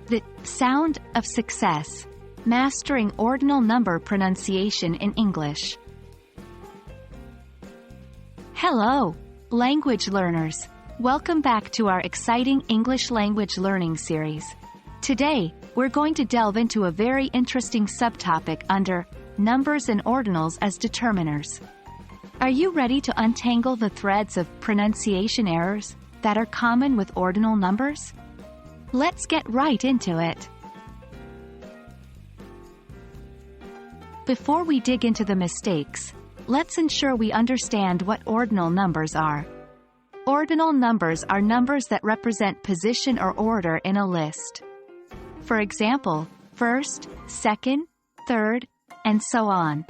The sound of success. Mastering ordinal number pronunciation in English. Hello, language learners. Welcome back to our exciting English language learning series. Today, we're going to delve into a very interesting subtopic under numbers and ordinals as determiners. Are you ready to untangle the threads of pronunciation errors that are common with ordinal numbers? Let's get right into it. Before we dig into the mistakes, let's ensure we understand what ordinal numbers are. Ordinal numbers are numbers that represent position or order in a list. For example, first, second, third, and so on.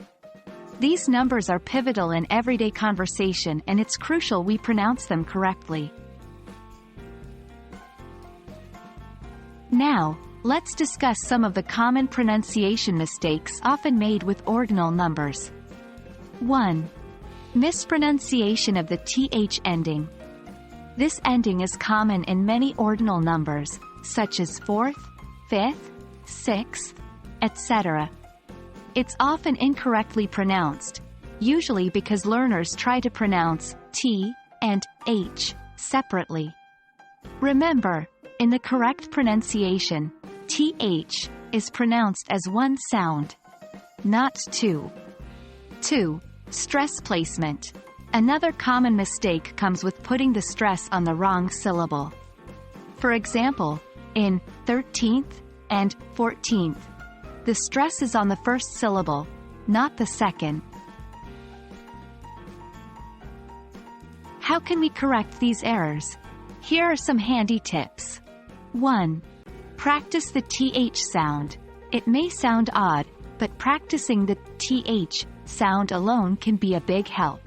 These numbers are pivotal in everyday conversation, and it's crucial we pronounce them correctly. Now, let's discuss some of the common pronunciation mistakes often made with ordinal numbers. 1. Mispronunciation of the th ending. This ending is common in many ordinal numbers, such as 4th, 5th, 6th, etc. It's often incorrectly pronounced, usually because learners try to pronounce t and h separately. Remember, in the correct pronunciation, th is pronounced as one sound, not two. 2. Stress placement. Another common mistake comes with putting the stress on the wrong syllable. For example, in 13th and 14th, the stress is on the first syllable, not the second. How can we correct these errors? Here are some handy tips. 1. Practice the th sound. It may sound odd, but practicing the th sound alone can be a big help.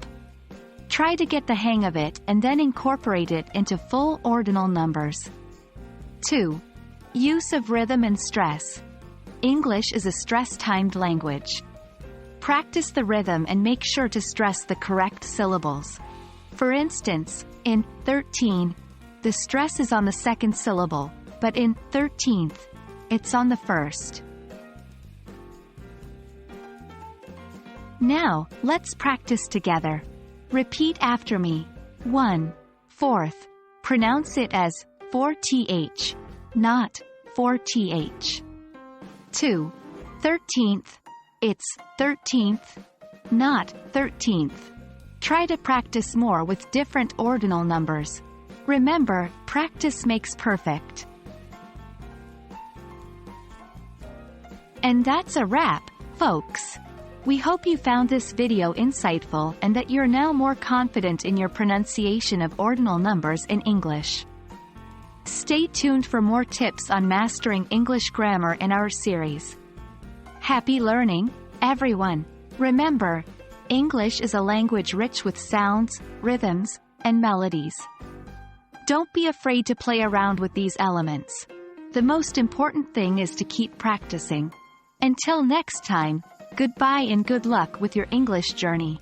Try to get the hang of it and then incorporate it into full ordinal numbers. 2. Use of rhythm and stress. English is a stress-timed language. Practice the rhythm and make sure to stress the correct syllables. For instance, in 13, the stress is on the second syllable, but in 13th, it's on the first. Now, let's practice together. Repeat after me. 1. 4th. Pronounce it as 4th, not 4th. 2. 13th. It's 13th, not 13th. Try to practice more with different ordinal numbers. Remember, practice makes perfect. And that's a wrap, folks. We hope you found this video insightful and that you're now more confident in your pronunciation of ordinal numbers in English. Stay tuned for more tips on mastering English grammar in our series. Happy learning, everyone! Remember, English is a language rich with sounds, rhythms, and melodies. Don't be afraid to play around with these elements. The most important thing is to keep practicing. Until next time, goodbye and good luck with your English journey.